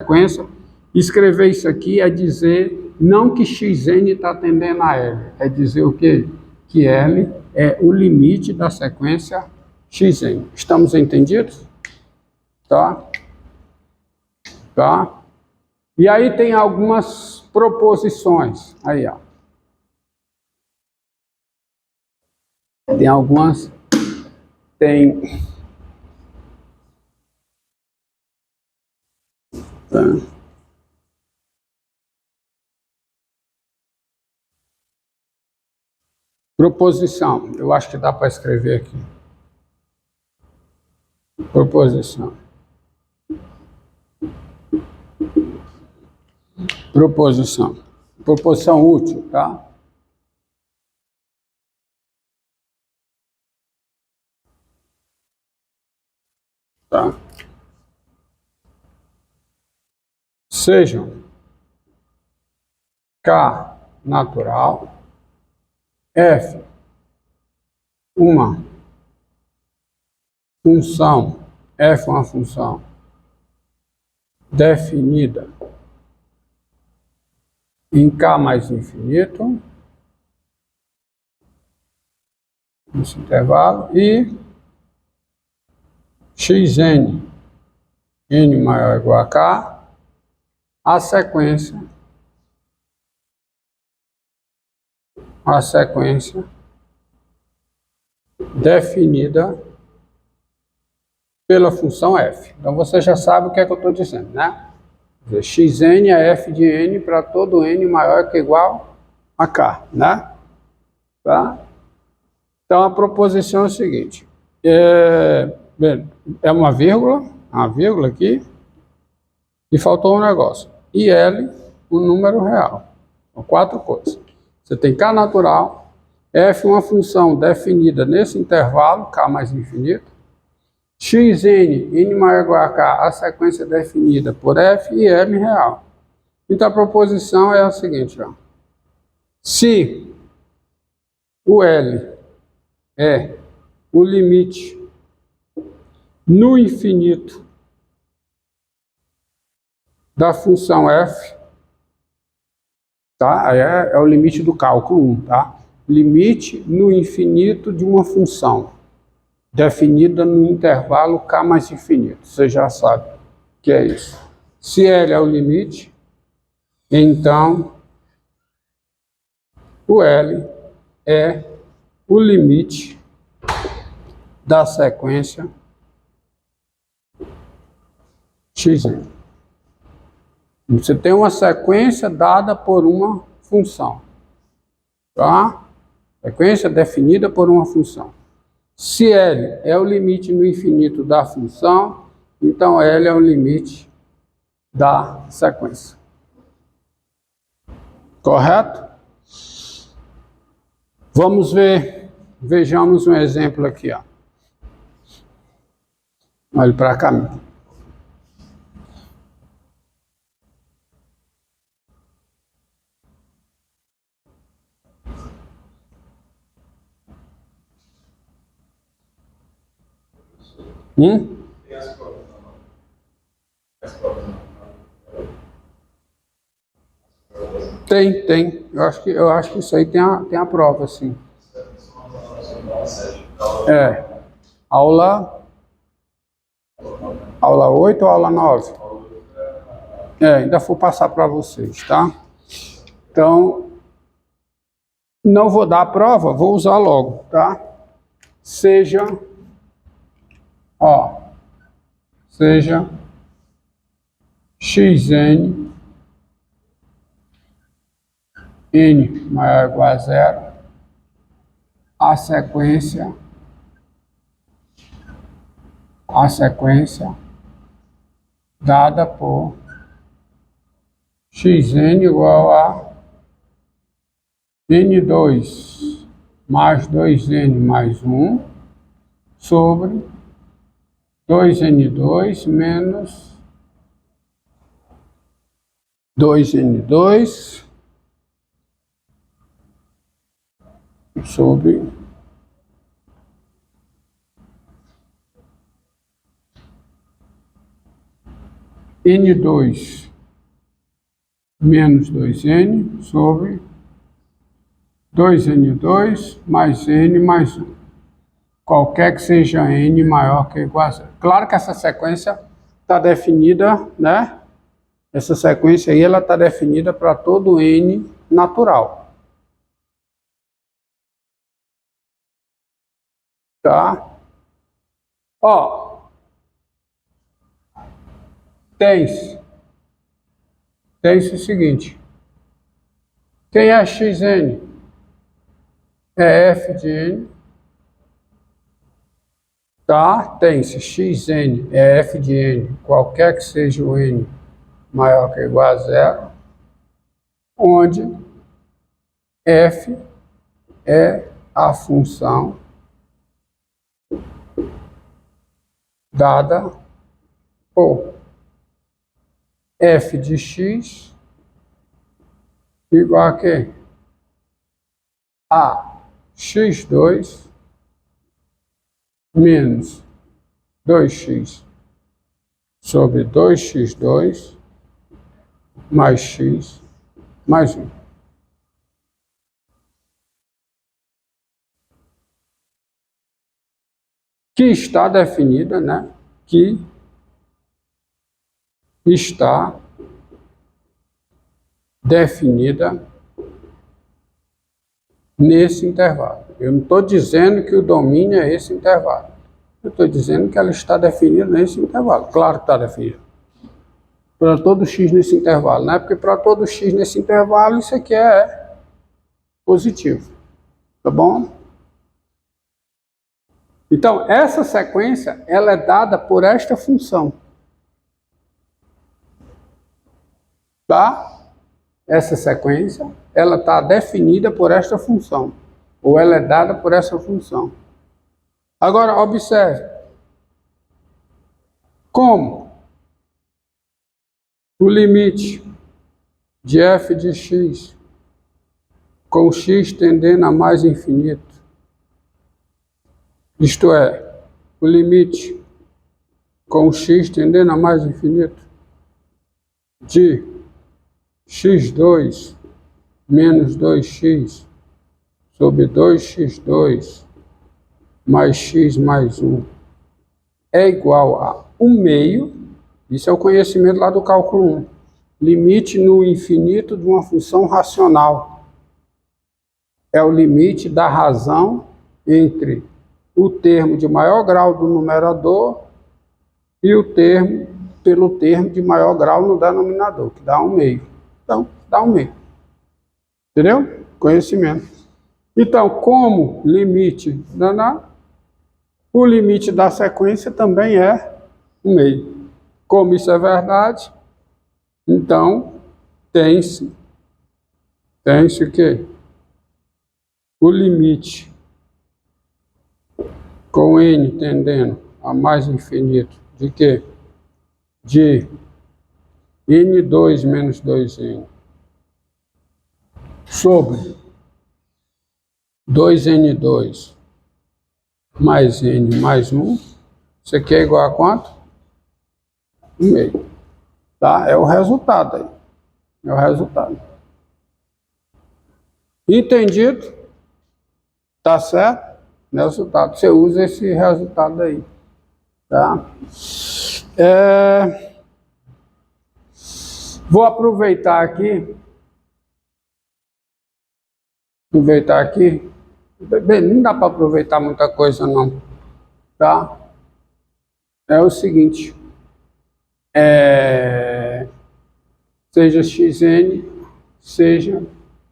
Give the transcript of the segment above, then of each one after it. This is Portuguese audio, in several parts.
sequência. Escrever isso aqui é dizer não que Xn está tendendo a L, é dizer o quê? Que L é o limite da sequência Xn. Estamos entendidos? Tá? Tá? E aí tem algumas proposições. Aí, ó. Tem algumas. Tem. Tá? Proposição. Eu acho que dá para escrever aqui. Proposição. Proposição. Proposição útil, tá? Tá? Sejam K natural, F uma função, F uma função definida em K mais infinito, nesse intervalo, e Xn, n maior ou igual a K, a sequência definida pela função f. Então você já sabe o que é que eu estou dizendo, né? Xn é f de n para todo n maior que igual a k, né? Tá? Então a proposição é o seguinte: é uma vírgula aqui, e faltou um negócio. E L, um número real. São 4 coisas. Você tem K natural, F uma função definida nesse intervalo, K mais infinito, Xn, n maior ou igual a K, a sequência definida por F e M real. Então a proposição é a seguinte, ó. Se o L é o limite no infinito da função f, tá? É o limite do cálculo 1, tá? Limite no infinito de uma função definida no intervalo k mais infinito. Você já sabe que é isso. Se L é o limite, então o L é o limite da sequência Xn. Você tem uma sequência dada por uma função, tá? Sequência definida por uma função. Se L é o limite no infinito da função, então L é o limite da sequência. Correto? Vamos ver, vejamos um exemplo aqui, ó. Olhe para cá. Tem. Eu acho que isso aí tem a prova, sim. Aula 8 ou aula 9? Ainda vou passar para vocês, tá? Então, não vou dar a prova, vou usar logo, tá? Seja Xn, n maior ou igual a 0, a sequência dada por Xn igual a n2 mais 2n mais 1 sobre 2n2 menos 2n2 sobre n2 menos 2n sobre 2n2 mais n mais 1. Qualquer que seja n maior que ou igual a 0. Claro que essa sequência está definida, né? Essa sequência aí, ela está definida para todo n natural. Tá? Ó, tem-se o seguinte. Quem é xn? É f de n. Tá? Tem-se xn é f de n, qualquer que seja o n maior que ou igual a 0, onde f é a função dada por f de x igual a quê? A x2 menos 2x sobre 2x2 mais x mais 1. Que está definida, né? Que está definida nesse intervalo. Eu não estou dizendo que o domínio é esse intervalo. Eu estou dizendo que ela está definida nesse intervalo. Claro que está definida. Para todo x nesse intervalo, né? Porque para todo x nesse intervalo, isso aqui é positivo. Tá bom? Então, essa sequência, ela é dada por esta função. Tá? Essa sequência, ela está definida por esta função. Ou ela é dada por essa função. Agora, observe. Como o limite de f de x com x tendendo a mais infinito, isto é, o limite com x tendendo a mais infinito de x2 menos 2x sobre 2x2 mais x mais 1 é igual a 1 meio, isso é o conhecimento lá do cálculo 1, limite no infinito de uma função racional. É o limite da razão entre o termo de maior grau do numerador e o termo pelo termo de maior grau no denominador, que dá 1 meio. Então, dá 1 meio. Entendeu? Conhecimento. Então, como limite o limite da sequência também é 1 meio. Como isso é verdade, então tem-se o quê? O limite com n tendendo a mais infinito de quê? De n2 menos 2n sobre 2n2 mais n mais 1, isso aqui é igual a quanto? 1 meio. Tá? É o resultado aí. É o resultado. Entendido? Tá certo? Resultado. Você usa esse resultado aí. Tá? Vou aproveitar aqui. Bem, não dá para aproveitar muita coisa não. Tá? É o seguinte. Seja xn, seja...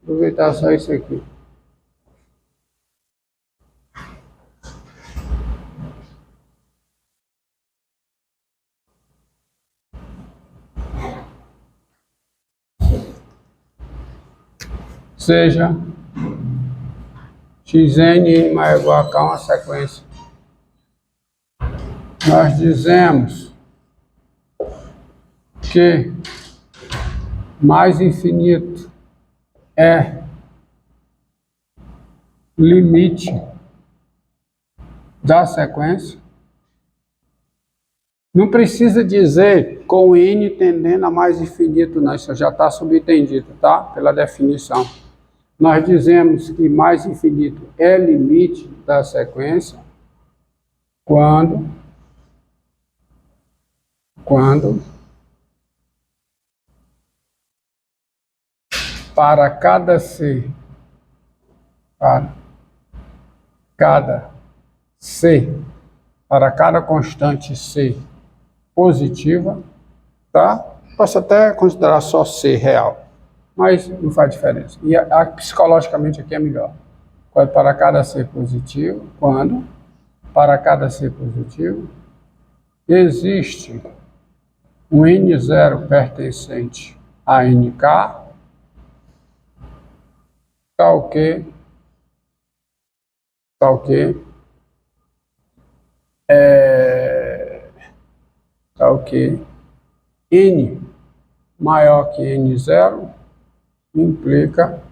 Aproveitar só isso aqui. Seja xn maior ou igual a k uma sequência. Nós dizemos que mais infinito é limite da sequência Não precisa dizer com n tendendo a mais infinito, não. Isso já está subentendido, tá? Pela definição. Nós dizemos que mais infinito é limite da sequência quando para cada c, para cada constante c positiva, tá? Posso até considerar só c real, mas não faz diferença. E psicologicamente aqui é melhor. Quando para cada c positivo, para cada c positivo existe um n0 pertencente a nk, tal que n maior que n0 implica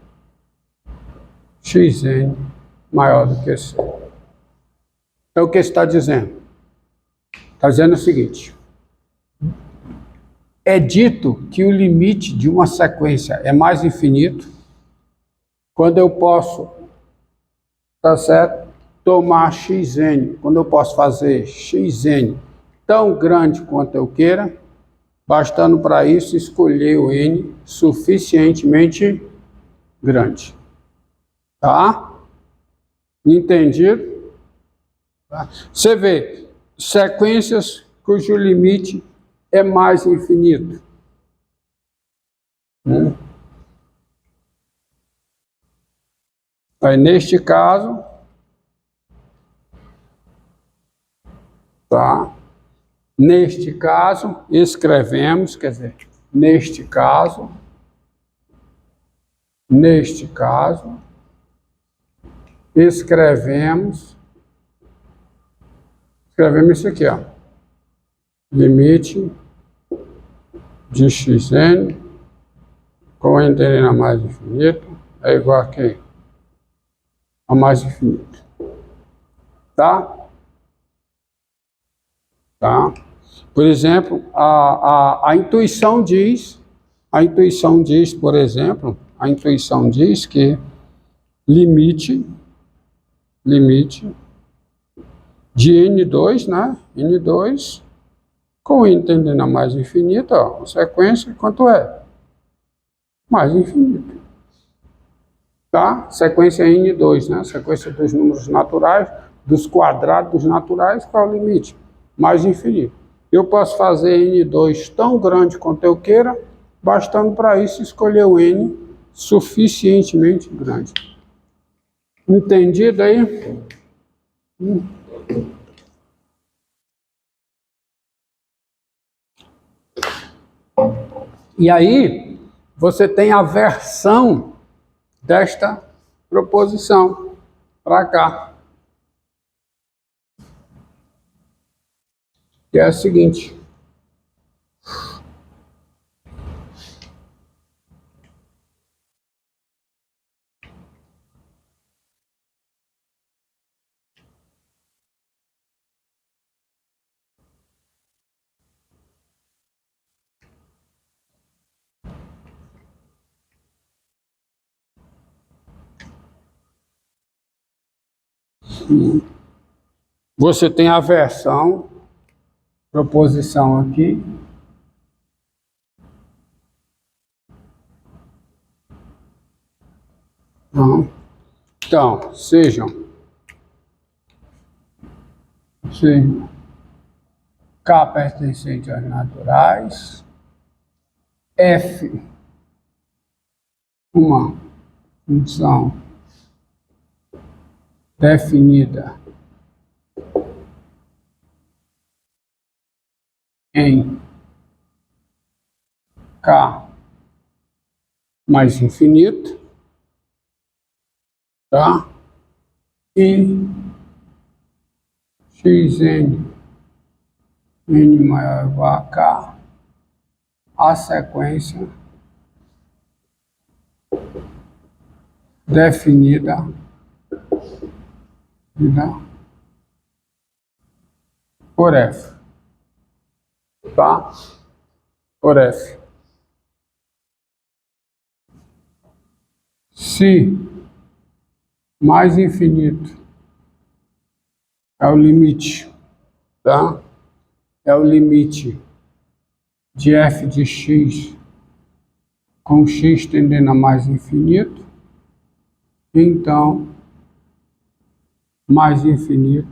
xn maior do que c. Então, o que está dizendo? Está dizendo o seguinte: é dito que o limite de uma sequência é mais infinito quando eu posso, tá certo, tomar xn, quando eu posso fazer xn tão grande quanto eu queira, bastando para isso escolher o n suficientemente grande. Tá? Entendido? Tá? Você vê sequências cujo limite é mais infinito. Aí, neste caso, tá? Neste caso, escrevemos, quer dizer, neste caso, escrevemos isso aqui, ó. Limite de xn com n tendendo a mais infinito é igual a quem? A mais infinito. Tá? Tá? Por exemplo, a intuição diz, por exemplo, que limite de n2, né? n2 com n tendendo a mais infinito, ó, a sequência, quanto é? Mais infinito. Tá? Sequência n2, né? Sequência dos números naturais, dos quadrados naturais, qual é o limite? Mais infinito. Eu posso fazer n2 tão grande quanto eu queira, bastando para isso escolher o n suficientemente grande. Entendido aí? E aí, você tem a versão desta proposição para cá, que é a seguinte: você tem a versão, proposição aqui, então, sejam K pertencente aos naturais, F uma função definida em K mais infinito, tá? E xn n maior ou igual a K, a sequência definida por F. tá? Por F. Se mais infinito é o limite, tá? É o limite de f de x com x tendendo a mais infinito, então mais infinito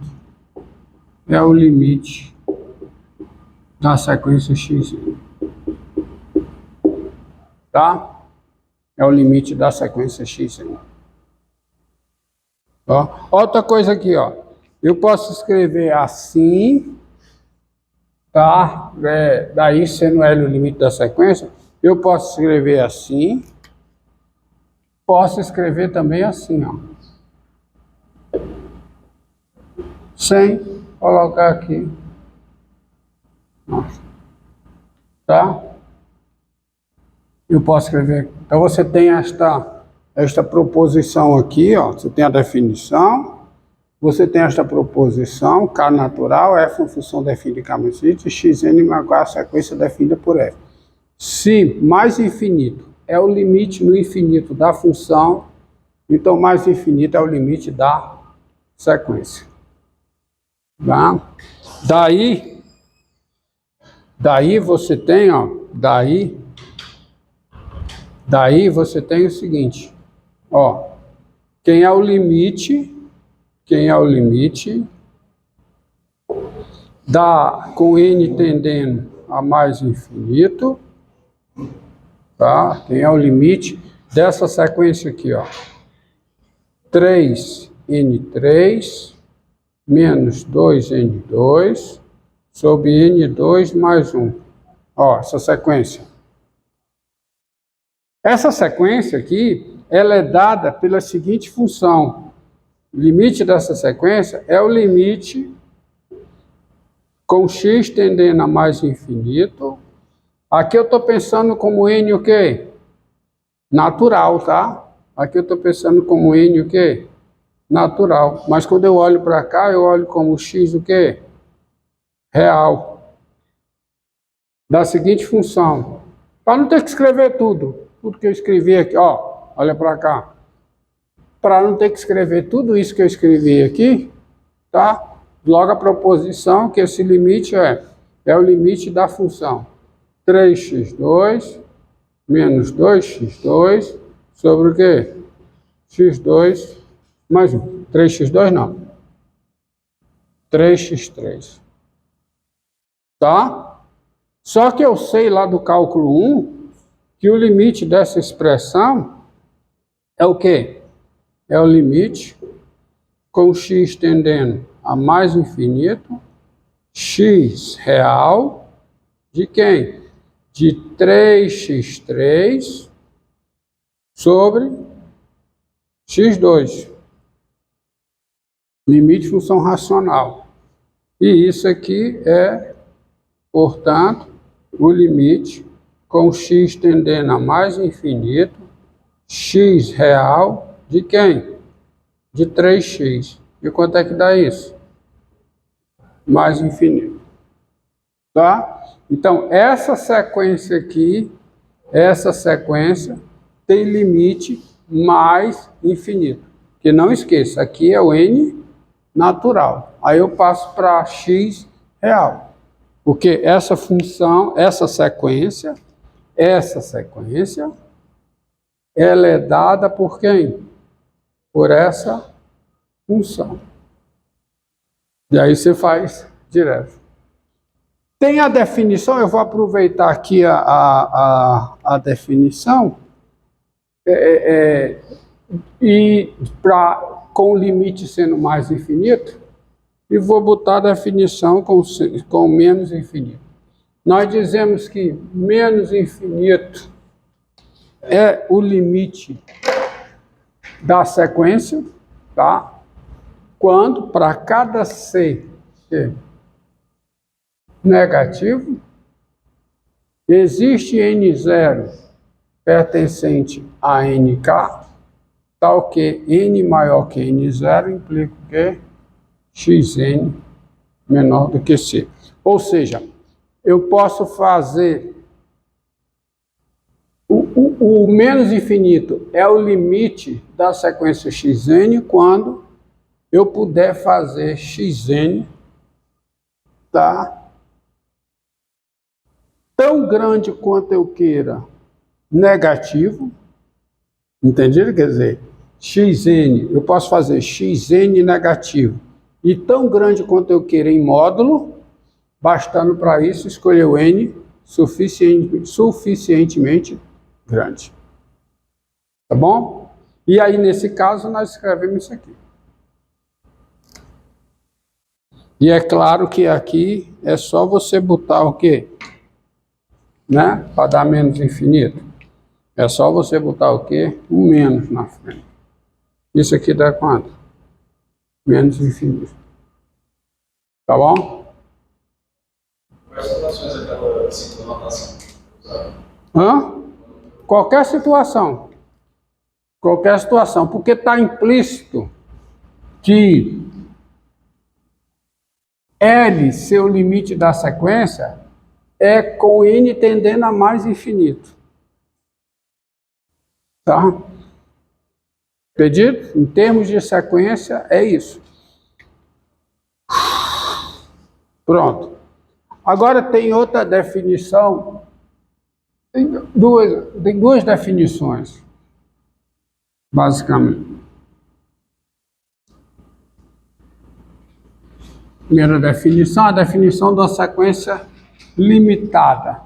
é o limite da sequência x, tá? É o limite da sequência x. Ó, outra coisa aqui, ó. Eu posso escrever assim, tá? Daí, sendo L o limite da sequência, eu posso escrever assim. Posso escrever também assim, ó. Sem colocar aqui. Nossa. Tá? Eu posso escrever. Então, você tem esta proposição aqui, ó. Você tem a definição. Você tem esta proposição, K natural, F uma função definida em K menos y, xn igual a sequência definida por F. Se mais infinito é o limite no infinito da função, então mais infinito é o limite da sequência. Tá? Daí você tem, ó, daí você tem o seguinte, ó, quem é o limite com n tendendo a mais infinito, tá? Quem é o limite dessa sequência aqui, ó, 3n3 menos 2n2 sobre n2 mais 1. Ó, essa sequência. Essa sequência aqui, ela é dada pela seguinte função. O limite dessa sequência é o limite com x tendendo a mais infinito. Aqui eu estou pensando como n o quê? Natural, tá? Aqui eu estou pensando como n o quê? Natural. Mas quando eu olho para cá, eu olho como x o quê? Real. Da seguinte função. Para não ter que escrever tudo que eu escrevi aqui, ó, olha para cá. Para não ter que escrever tudo isso que eu escrevi aqui, tá? Logo a proposição que esse limite é o limite da função 3x2 menos 2x2 sobre o quê? x2 mais 1. 3x2 não. 3x3. Tá? Só que eu sei lá do cálculo 1 que o limite dessa expressão é o quê? É o limite com x tendendo a mais infinito, x real, de quem? De 3x3 sobre x2. Limite de função racional. E isso aqui é, portanto, o limite com x tendendo a mais infinito, x real, de quem? De 3x. E quanto é que dá isso? Mais infinito. Tá? Então, essa sequência aqui, tem limite mais infinito. Que não esqueça, aqui é o n natural. Aí eu passo para x real. Porque essa função, essa sequência, ela é dada por quem? Por essa função. E aí você faz direto. Tem a definição, eu vou aproveitar aqui a definição, com o limite sendo mais infinito, e vou botar a definição com menos infinito. Nós dizemos que menos infinito é o limite da sequência, tá? Quando para cada c negativo, existe n0 pertencente a nk, tal que n maior que n0 implica que xn menor do que c. Ou seja, eu posso fazer o menos infinito é o limite da sequência xn quando eu puder fazer xn tá, tão grande quanto eu queira negativo, entendido? Quer dizer, xn, eu posso fazer xn negativo e tão grande quanto eu queira em módulo, bastando para isso escolher o n suficientemente grande. Tá bom? E aí, nesse caso, nós escrevemos isso aqui. E é claro que aqui é só você botar o quê? Né? Para dar menos infinito. É só você botar o quê? Um menos na frente. Isso aqui dá quanto? Menos infinito. Tá bom? Quais situações aquela simples notação? Hã? Qualquer situação. Qualquer situação. Porque está implícito que L, seu limite da sequência, é com n tendendo a mais infinito. Tá? Entendido? Em termos de sequência, é isso. Pronto. Agora tem outra definição. Tem duas definições, basicamente. Primeira definição, a definição da sequência limitada.